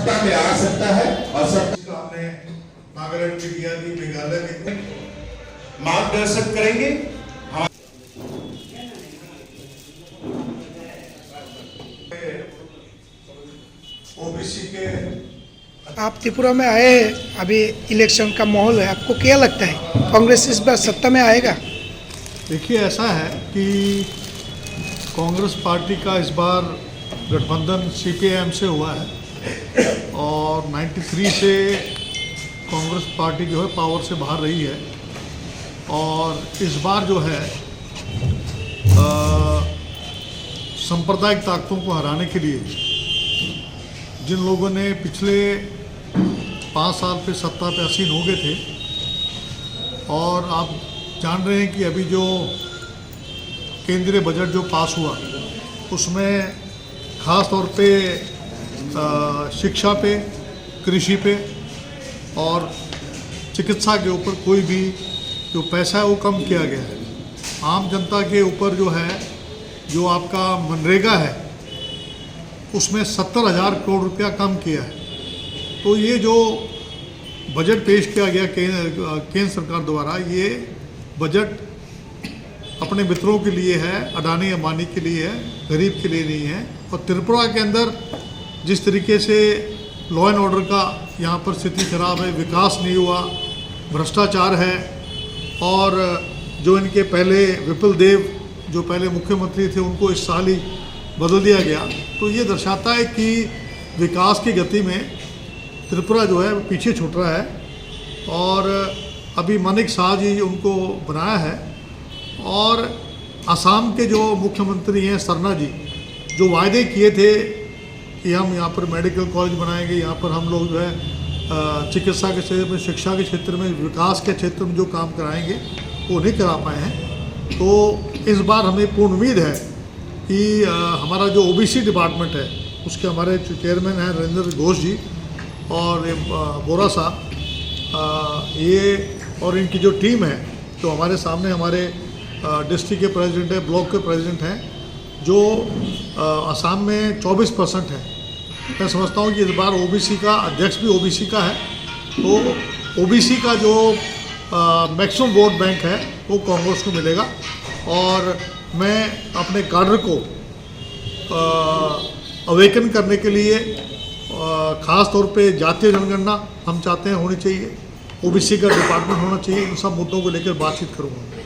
सत्ता में आ सकता है और सत्ता हमने नागालैंड में किया थी, मेघालय में मार्गदर्शन करेंगे। ओबीसी के आप त्रिपुरा में आए हैं, अभी इलेक्शन का माहौल है, आपको क्या लगता है कांग्रेस इस बार सत्ता में आएगा? देखिए, ऐसा है कि कांग्रेस पार्टी का इस बार गठबंधन सीपीआईएम से हुआ है और 93 से कांग्रेस पार्टी जो है पावर से बाहर रही है और इस बार जो है सांप्रदायिक ताकतों को हराने के लिए जिन लोगों ने पिछले 5 साल पे सत्ता पे आसीन हो गए थे और आप जान रहे हैं कि अभी जो केंद्रीय बजट जो पास हुआ उसमें ख़ास तौर पे शिक्षा पे, कृषि पे और चिकित्सा के ऊपर कोई भी जो पैसा है वो कम किया गया है। आम जनता के ऊपर जो है, जो आपका मनरेगा है उसमें 70,000 करोड़ रुपया कम किया है। तो ये जो बजट पेश किया गया केंद्र सरकार द्वारा, ये बजट अपने मित्रों के लिए है, अडानी अंबानी के लिए है, गरीब के लिए नहीं है। और त्रिपुरा के अंदर जिस तरीके से लॉ एंड ऑर्डर का यहाँ पर स्थिति खराब है, विकास नहीं हुआ, भ्रष्टाचार है और जो इनके पहले विपुल देव जो पहले मुख्यमंत्री थे उनको इस साल ही बदल दिया गया, तो ये दर्शाता है कि विकास की गति में त्रिपुरा जो है पीछे छूट रहा है। और अभी मानिक शाह जी उनको बनाया है और असम के जो मुख्यमंत्री हैं सरना जी, जो वायदे किए थे कि हम यहाँ पर मेडिकल कॉलेज बनाएंगे, यहाँ पर हम लोग जो है चिकित्सा के क्षेत्र में, शिक्षा के क्षेत्र में, विकास के क्षेत्र में जो काम कराएंगे वो नहीं करा पाए हैं। तो इस बार हमें पूर्ण उम्मीद है कि हमारा जो ओबीसी डिपार्टमेंट है उसके हमारे चेयरमैन हैं नरेंद्र घोष जी और बोरा साहब, ये और इनकी जो टीम है, जो हमारे सामने हमारे डिस्ट्रिक्ट के प्रेसिडेंट है, ब्लॉक के प्रेसिडेंट हैं, जो असम में 24% है। मैं समझता हूँ कि इस बार ओबीसी का अध्यक्ष भी ओबीसी का है, तो ओबीसी का जो मैक्सिमम वोट बैंक है वो कांग्रेस को मिलेगा। और मैं अपने काडर को अवेकन करने के लिए ख़ास तौर पे जातीय जनगणना हम चाहते हैं होनी चाहिए, ओबीसी का डिपार्टमेंट होना चाहिए, इन सब मुद्दों को लेकर बातचीत करूँगा।